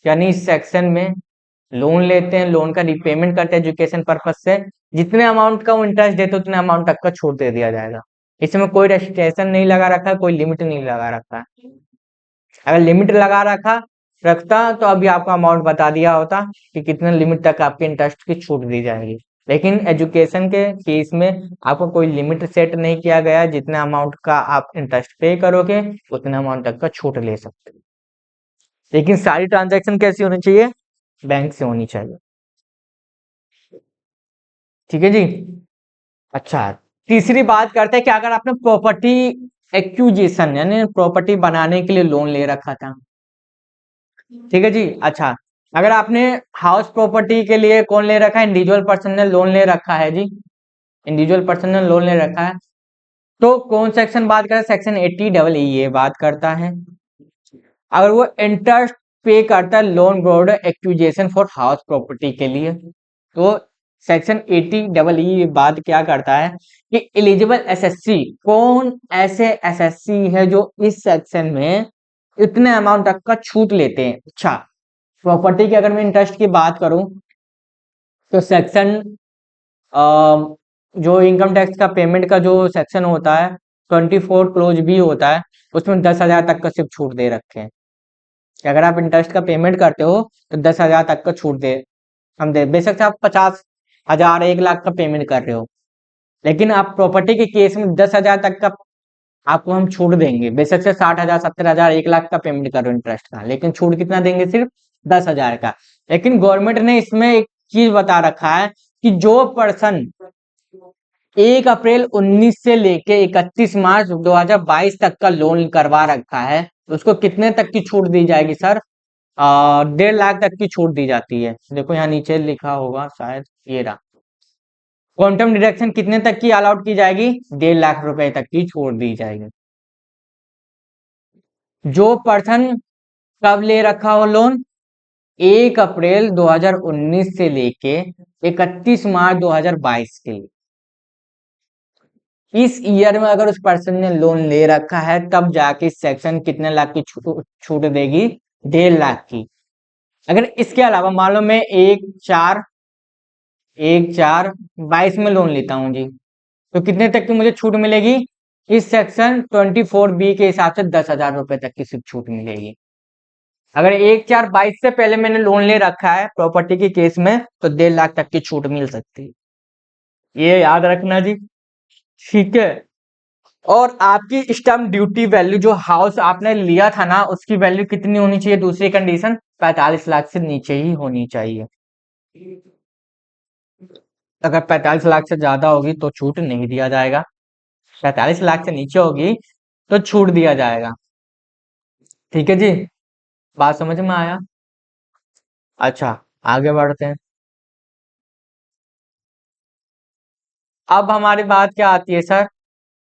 यानी इस सेक्शन में लोन लेते हैं, लोन का रिपेमेंट करते हैं एजुकेशन पर्पज से, जितने अमाउंट का वो इंटरेस्ट देते हैं उतने अमाउंट तक का छूट दे दिया जाएगा। इसमें कोई रेस्ट्रिक्शन नहीं लगा रखा है, कोई लिमिट नहीं लगा रखा है। अगर लिमिट लगा रखता तो अभी आपका अमाउंट बता दिया होता कि कितने लिमिट तक आपके इंटरेस्ट की छूट दी जाएगी। लेकिन एजुकेशन के केस में आपको कोई लिमिट सेट नहीं किया गया है, जितने अमाउंट का आप इंटरेस्ट पे करोगे उतने अमाउंट तक का छूट ले सकते हो। लेकिन सारी ट्रांजैक्शन कैसी होनी चाहिए, बैंक से होनी चाहिए। ठीक है जी। अच्छा, तीसरी बात करते हैं कि अगर आपने प्रॉपर्टी एक्विजिशन यानी प्रॉपर्टी बनाने के लिए लोन ले रखा था। ठीक है जी। अच्छा, अगर आपने हाउस प्रॉपर्टी के लिए कौन ले रखा है, इंडिविजुअल पर्सन ने लोन ले रखा है जी, इंडिविजुअल पर्सन ने लोन ले रखा है, तो कौन सेक्शन बात करता है, सेक्शन 80 ये बात करता है। अगर वो इंटरेस्ट पे करता है loan brother acquisition for house property के लिए, तो सेक्शन 80 बात क्या करता है कि एलिजिबल एसएससी, कौन ऐसे एसएससी है जो इस सेक्शन में इतने अमाउंट तक का छूट लेते हैं। अच्छा, प्रॉपर्टी की अगर मैं इंटरेस्ट की बात करूं, तो सेक्शन जो इनकम टैक्स का पेमेंट का जो सेक्शन होता है 24 क्लोज भी होता है, उसमें 10,000 तक का सिर्फ छूट दे रखे हैं कि अगर आप इंटरेस्ट का पेमेंट करते हो तो 10,000 तक का छूट दे, हम दे, बेशक से आप 50,000 1 लाख का पेमेंट कर रहे हो, लेकिन आप प्रॉपर्टी के केस में 10,000 तक का आपको हम छूट देंगे। बेशक से 60,000 70,000 1 लाख का पेमेंट कर रहे हो इंटरेस्ट का, लेकिन छूट कितना देंगे, सिर्फ 10,000 का। लेकिन गवर्नमेंट ने इसमें एक चीज बता रखा है कि जो पर्सन 1 अप्रैल 19 से लेके 31 मार्च 2022 तक का लोन करवा रखा है, उसको कितने तक की छूट दी जाएगी सर, 1.5 लाख तक की छूट दी जाती है। देखो यहाँ नीचे लिखा होगा शायद, ये रहा, क्वांटम डिडक्शन कितने तक की अलाउड की जाएगी? 1.5 लाख रुपए तक की छोड़ दी जाएगी। जो पर्सन कब ले रखा हो लोन? 1 अप्रैल 2019 से लेके 31 मार्च 2022 के लिए। इस ईयर में अगर उस पर्सन ने लोन ले रखा है तब जाके सेक्शन कितने लाख की छूट देगी? 1.5 लाख की। अगर इसके अलावा मान लो मैं 1/4/22 में लोन लेता हूँ जी, तो कितने तक की मुझे छूट मिलेगी? इस सेक्शन 24B के हिसाब से 10,000 रुपए तक की सिर्फ छूट मिलेगी। अगर 1/4/22 से पहले मैंने लोन ले रखा है प्रॉपर्टी के केस में तो 1.5 लाख तक की छूट मिल सकती है। ये याद रखना जी, ठीक है। और आपकी स्टैम्प ड्यूटी वैल्यू जो हाउस आपने लिया था ना उसकी वैल्यू कितनी होनी चाहिए? दूसरी कंडीशन 45 लाख से नीचे ही होनी चाहिए। अगर 45 लाख से ज्यादा होगी तो छूट नहीं दिया जाएगा, 45 लाख से नीचे होगी तो छूट दिया जाएगा। ठीक है जी, बात समझ में आया? अच्छा, आगे बढ़ते हैं। अब हमारी बात क्या आती है sir?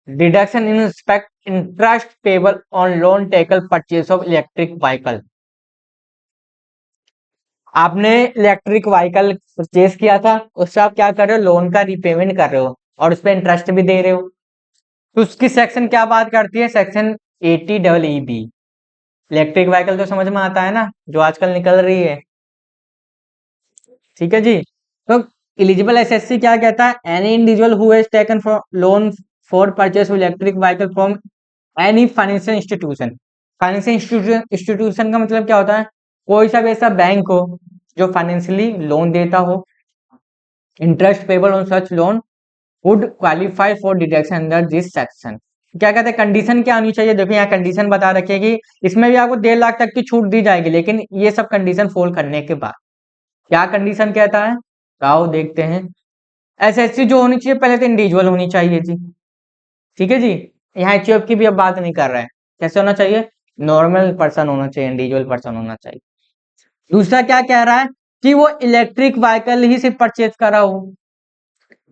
Deduction in respect interest payable on loan tackle purchase of electric vehicle. आपने इलेक्ट्रिक व्हीकल परचेज किया था, उससे आप क्या कर रहे हो? लोन का रीपेमेंट कर रहे हो और उस पर इंटरेस्ट भी दे रहे हो। तो उसकी सेक्शन क्या बात करती है? सेक्शन 80EE इलेक्ट्रिक व्हीकल तो समझ में आता है ना, जो आजकल निकल रही है। ठीक है जी। तो एलिजिबल एसएससी क्या कहता है? Any individual who has taken for loan for purchase of electric vehicle from any financial institution. Financial institution का मतलब क्या होता है? कोई सा भी ऐसा बैंक हो जो फाइनेंशियली लोन देता हो। Interest payable on such loan would qualify for deduction under this section. क्या कहते हैं? कंडीशन क्या होनी चाहिए? देखो यहाँ कंडीशन बता रखी है कि इसमें भी आपको 1.5 लाख तक की छूट दी जाएगी, लेकिन ये सब कंडीशन फॉल करने के बाद। क्या कंडीशन कहता है? आओ देखते हैं। एसएससी जो होनी चाहिए पहले तो इंडिविजुअल होनी चाहिए जी। ठीक है जी, यहाँ एचयूएफ की भी अब बात नहीं कर रहा है। कैसे होना चाहिए? नॉर्मल पर्सन होना चाहिए, इंडिविजुअल पर्सन होना चाहिए। दूसरा क्या कह रहा है? कि वो इलेक्ट्रिक व्हीकल ही सिर्फ परचेज करा हो।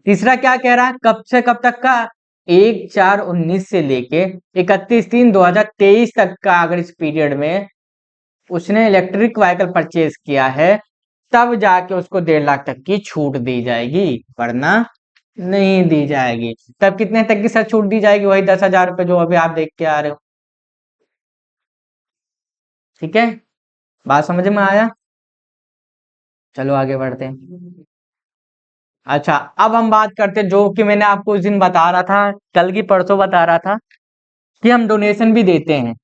तीसरा क्या कह रहा है? कब से कब तक का? 1/4/19 से लेके 31/3/2023 तक का अगर इस पीरियड में उसने इलेक्ट्रिक व्हीकल परचेज किया है तब जाके उसको 1.5 लाख तक की छूट दी जाएगी, वरना नहीं दी जाएगी। तब कितने तक की सर छूट दी जाएगी? वही 10,000 रुपए जो अभी आप देख के आ रहे हो। ठीक है, बात समझ में आया? चलो आगे बढ़ते हैं। अच्छा, अब हम बात करते हैं जो कि मैंने आपको उस दिन बता रहा था, कल की परसों बता रहा था कि हम डोनेशन भी देते हैं,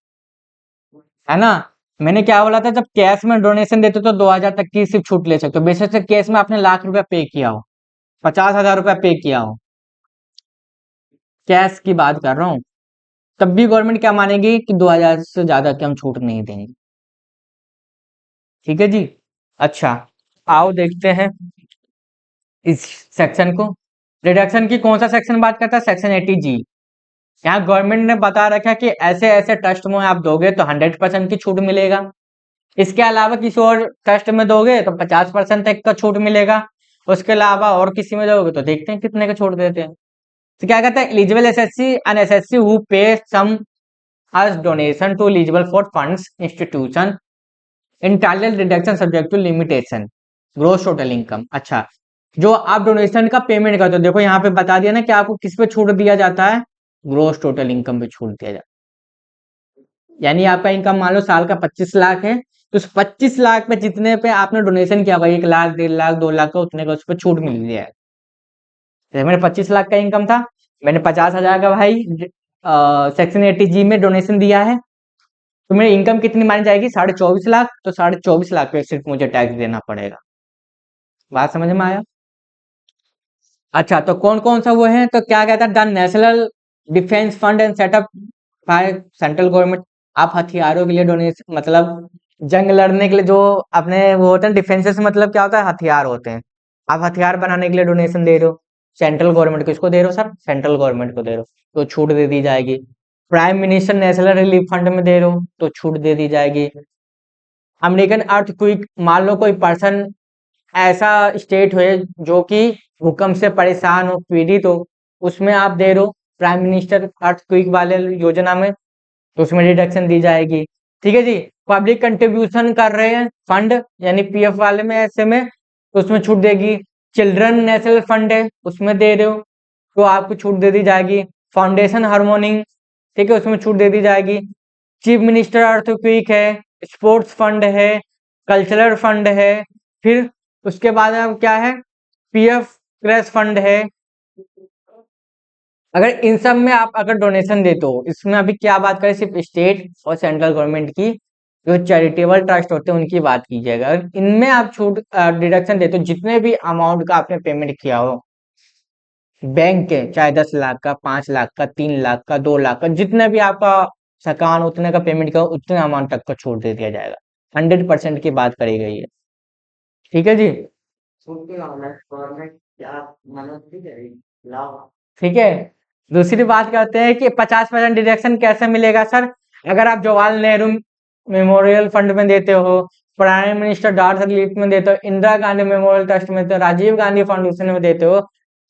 है ना? मैंने क्या बोला था? जब कैश में डोनेशन देते हो तो 2,000 तक की सिर्फ छूट ले सकते हो, बेशक से कैश में आपने लाख रुपया पे किया हो, 50,000 रुपया पे किया हो, कैश की बात कर रहा हूँ, तब भी गवर्नमेंट क्या मानेगी कि 2,000 से ज्यादा की हम छूट नहीं देंगे। ठीक है जी। अच्छा, आओ देखते हैं इस सेक्शन को। रिडक्शन की कौन सा सेक्शन बात करता है? Section 80G। यहाँ गवर्नमेंट ने बता रखा है कि ऐसे ऐसे ट्रस्ट में आप दोगे तो 100% की छूट मिलेगा। इसके अलावा किसी और ट्रस्ट में दोगे तो 50% तक का छूट मिलेगा। उसके अलावा और किसी में दोगे तो देखते हैं कितने का छूट देते हैं। तो क्या कहता है? Eligible assessee and assessee who pay sum as donation to eligible for funds institution entitled reduction subject to limitation gross total income। अच्छा, जो आप डोनेशन का पेमेंट करते हो, देखो यहाँ पे बता दिया ना कि आपको किस पे छूट दिया जाता है? ग्रोस टोटल इनकम पे छूट दिया जाता है। यानी आपका इनकम मान लो साल का 25 लाख है, तो उस 25 लाख पे जितने पे आपने डोनेशन किया होगा, 1 लाख 1.5 लाख 2 लाख का, उतने का उस पर छूट मिल गया है। जैसे मेरे 25 लाख का इनकम था, मैंने 50,000 का भाई सेक्शन 80G में डोनेशन दिया है, तो मेरी इनकम कितनी मानी जाएगी? 24.5 लाख। तो 24.5 लाख पे सिर्फ मुझे टैक्स देना पड़ेगा। बात समझ में आया? अच्छा, तो कौन कौन सा वो है? तो क्या कहता है? The national defence fund and setup by central government. आप हथियारों के लिए डोनेशन, मतलब जंग लड़ने के लिए जो अपने वो होते हैं डिफेंसेस, मतलब क्या होता है? हथियार होते हैं। आप हथियार बनाने के लिए डोनेशन दे रहे हो, सेंट्रल गवर्नमेंट को। इसको दे रहे हो सर? सेंट्रल गवर्नमेंट को दे रहे हो तो छूट दे दी जाएगी। Prime minister national relief fund में दे रहे हो तो छूट दे दी जाएगी। अमेरिकन अर्थक्वेक, मान लो कोई पर्सन ऐसा स्टेट हो जो कि भूकंप से परेशान हो, पीड़ित हो, उसमें आप दे रहे हो प्राइम मिनिस्टर अर्थक्वेक वाले योजना में, तो उसमें डिडक्शन दी जाएगी। ठीक है जी। पब्लिक कंट्रीब्यूशन कर रहे हैं फंड यानी पीएफ वाले में, ऐसे में तो उसमें छूट देगी। चिल्ड्रन नेशनल फंड है उसमें दे रहे हो तो आपको छूट दे दी जाएगी। फाउंडेशन हार्मोनिंग, ठीक है, उसमें छूट दे दी जाएगी। चीफ मिनिस्टर अर्थक्वेक है, स्पोर्ट्स फंड है, कल्चरल फंड है, फिर उसके बाद अब क्या है, पीएफ क्रैश फंड है। अगर इन सब में आप अगर डोनेशन देते हो, इसमें अभी क्या बात करें, सिर्फ स्टेट और सेंट्रल गवर्नमेंट की जो चैरिटेबल ट्रस्ट होते हैं उनकी बात कीजिएगा। अगर इनमें आप छूट डिडक्शन देते हो, जितने भी अमाउंट का आपने पेमेंट किया हो बैंक के, चाहे 10 लाख का, 5 लाख का, 3 लाख का, 2 लाख का, जितना भी आपका सकान उतने का पेमेंट किया उतने अमाउंट तक का छूट दे दिया जाएगा। 100% की बात करी गई है। ठीक है जी। ठीक है। दूसरी बात करते हैं कि 50% डिडक्शन कैसे मिलेगा सर। अगर आप जवाहरलाल नेहरू मेमोरियल फंड में देते हो, प्राइम मिनिस्टर डॉट रिलीफ में देते हो, इंदिरा गांधी मेमोरियल ट्रस्ट में देते हो, राजीव गांधी फाउंडेशन में देते हो,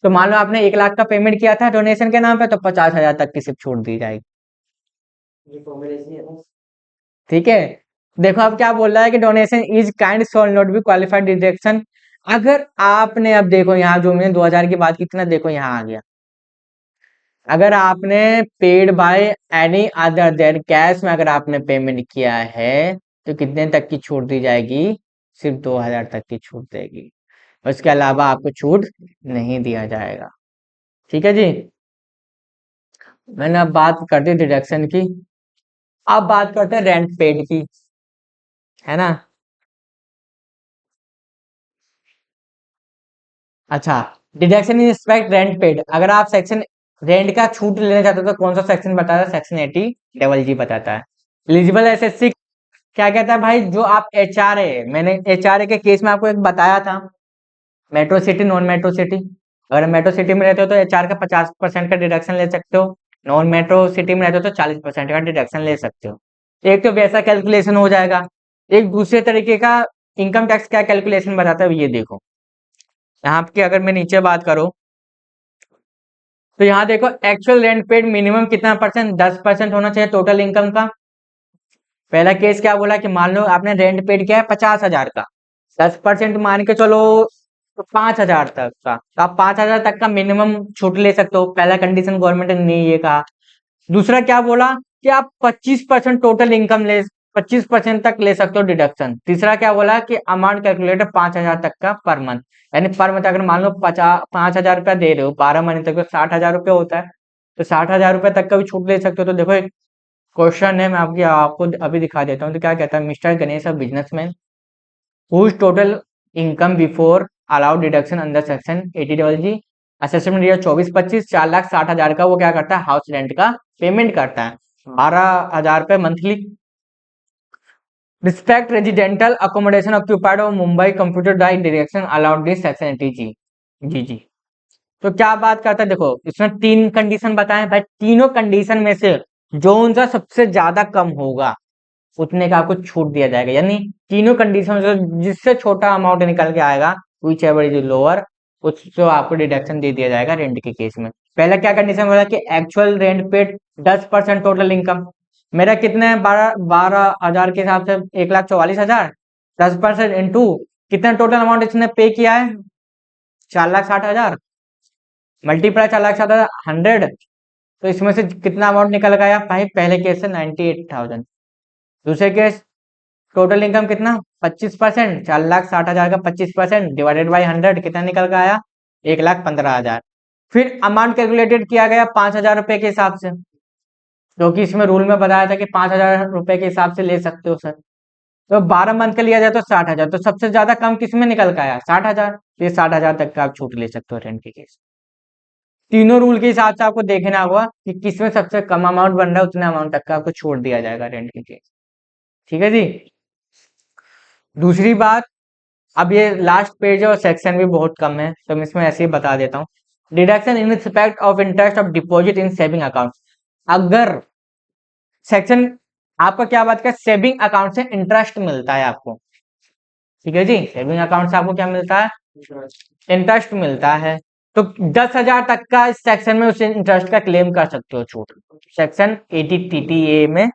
तो मान लो आपने 1 लाख का पेमेंट किया था डोनेशन के नाम पे, तो 50,000 तक की सिर्फ छूट दी जाएगी। ठीक है। देखो अब क्या बोल रहा है कि donation is kind shawl not be qualified deduction. अगर आपने, अब देखो यहाँ जो मैंने 2000 की बात की थी ना, देखो यहाँ आ गया। अगर आपने paid by any other than cash में अगर आपने पेमेंट किया है, तो कितने तक की छूट दी जाएगी, सिर्फ 2000 तक की छूट देगी। उसके अलावा आपको छूट नहीं दिया जाएगा। ठीक है जी। मैंने अब बात कर दी डिडक्शन की। अब बात करते हैं रेंट पेड की, है ना। अच्छा, deduction in respect rent paid. अगर आप सेक्शन रेंट का छूट लेना चाहते हो तो कौन सा सेक्शन बताता है, सेक्शन 80 डबल जी बताता है। एलिजिबल एसएससी क्या कहता है भाई, जो आप एचआरए, मैंने एचआरए के केस में आपको एक बताया था, metro city non metro city. अगर मेट्रो सिटी में रहते हो तो एचआर का 50% का डिडक्शन ले सकते हो, नॉन मेट्रो सिटी में रहते हो तो 40% का डिडक्शन ले सकते हो। एक तो वैसा कैलकुलेशन हो जाएगा। एक दूसरे तरीके का इनकम टैक्स क्या कैलकुलेशन बताता है ये देखो। यहाँ की अगर मैं नीचे बात करूं तो यहाँ देखो एक्चुअल रेंट पेड मिनिमम कितना परसेंट, 10% होना चाहिए टोटल इनकम का। पहला केस क्या बोला कि मान लो आपने रेंट पेड किया है 50,000 का, 10% मान के चलो तो 5,000 तक का, तो आप 5,000 तक का मिनिमम छूट ले सकते हो। पहला कंडीशन गवर्नमेंट ने ये कहा। दूसरा क्या बोला कि आप 25% टोटल इनकम ले, 25% तक ले सकते हो डिडक्शन। तीसरा क्या बोला कि अमाउंट कैलकुलेटर 5,000 तक का पर मंथ, यानी पर मंथ अगर मान लो 5,000 रुपया दे रहे हो 12 महीने तक, तो 60,000 रुपया होता है, तो 60,000 रुपया तक का भी छूट ले सकते हो। तो देखो एक क्वेश्चन है, मैं आपको अभी दिखा देता हूँ। तो क्या कहता है, mister Ganesh businessman whose total income before allowed deduction under section 80 assessment year 24-25 4,60,000 का वो क्या करता है, हाउस रेंट का पेमेंट करता है, 12,000 रुपये monthly. Respect residential accommodation occupied of Mumbai computer die direction allowed this section 80 G. जी जी। तो क्या बात करता है, देखो इसमें 3 कंडीशन बताए भाई, तीनों कंडीशन में से जो उनका सबसे ज्यादा कम होगा उतने का आपको छूट दिया जाएगा। यानी तीनों कंडीशन से जिससे छोटा अमाउंट निकल के आएगा, विच एवर इज लोअर, उसको आपको डिडक्शन दे दिया जाएगा रेंट के केस में। पहला क्या कंडीशन बोला कि actual rent paid 10% total income. मेरा कितने है, 12,000 के हिसाब से 1,44,000, 10% इंटू कितना टोटल अमाउंट इसने पे किया है, 4,60,000, मल्टीप्लाई 4,60,000 100, तो इसमें से कितना अमाउंट निकल गया भाई, पहले केस से 98,000। दूसरे केस टोटल इनकम कितना, 25%, 4,60,000 का 25% डिवाइडेड बाई 100 कितना निकल के आया, 1,15,000। फिर अमाउंट कैलकुलेटेड किया गया 5,000 रुपए के हिसाब से, क्योंकि इसमें रूल में बताया था कि 5,000 रुपए के हिसाब से ले सकते हो सर। तो 12 मंथ का लिया जाए तो 60,000, तो सबसे ज्यादा कम किस में निकल के आया, 60,000। ये 60,000 तक का आप छूट ले सकते हो रेंट के केस। तीनों रूल के हिसाब से आपको देखना होगा कि किसमें सबसे कम अमाउंट बन रहा है, उतने अमाउंट तक का आपको छूट दिया जाएगा रेंट के केस। ठीक है जी। दूसरी बात, अब ये लास्ट पेज और सेक्शन भी बहुत कम है तो मैं इसमें ऐसे ही बता देता हूँ। Deduction in respect of interest of deposit in saving account. अगर सेक्शन आपका क्या बात का, सेविंग अकाउंट से इंटरेस्ट मिलता है आपको, ठीक है जी। सेविंग अकाउंट से आपको क्या मिलता है? इंटरेस्ट मिलता है। तो 10,000 तक का इस सेक्शन में उस इंटरेस्ट का क्लेम कर सकते हो छूट। सेक्शन 80 TTA में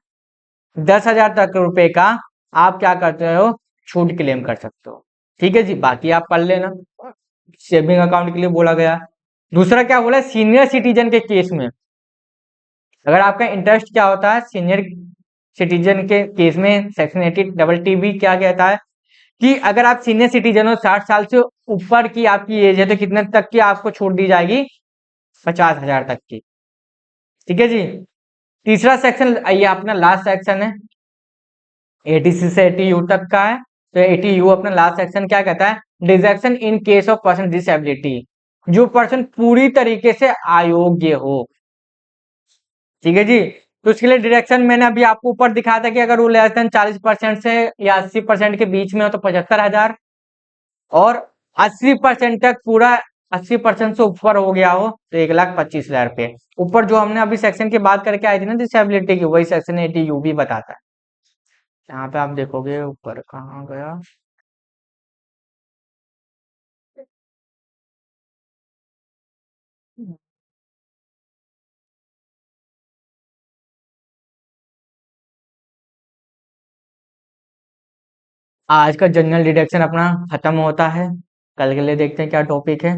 10,000 तक रुपए का आप क्या करते हो? छूट क्लेम कर सकते हो। ठीक है जी, बाकी आप पढ़ लेना। सेविंग अकाउंट के लिए बोला गया। दूसरा क्या बोला? सीनियर सिटीजन के केस में अगर आपका इंटरेस्ट क्या होता है, सीनियर सिटीजन के केस में सेक्शन 80 भी क्या कहता है कि अगर आप सीनियर सिटीजन हो, 60 साल से ऊपर की आपकी एज है, तो कितने तक की आपको छूट दी जाएगी? 50,000 तक की। ठीक है जी। तीसरा सेक्शन ये अपना लास्ट सेक्शन है, 80C से 80U तक का है। तो 80U अपना लास्ट सेक्शन क्या कहता है? Deduction in case of person disability, जो पर्सन पूरी तरीके से अयोग्य हो। ठीक है जी। तो उसके लिए डिडक्शन मैंने अभी आपको ऊपर दिखाया था कि अगर वो लेस देन 40% से या 80% के बीच में हो तो 75,000, और 80% तक पूरा 80% से ऊपर हो गया हो तो 1,25,000 रुपये। ऊपर जो हमने अभी सेक्शन की बात करके आई थी ना डिसेबिलिटी की, वही सेक्शन 80U भी बताता है। यहाँ पे आप देखोगे ऊपर कहाँ गया, आज का जनरल डिडक्शन अपना खत्म होता है। कल के लिए देखते हैं क्या टॉपिक है।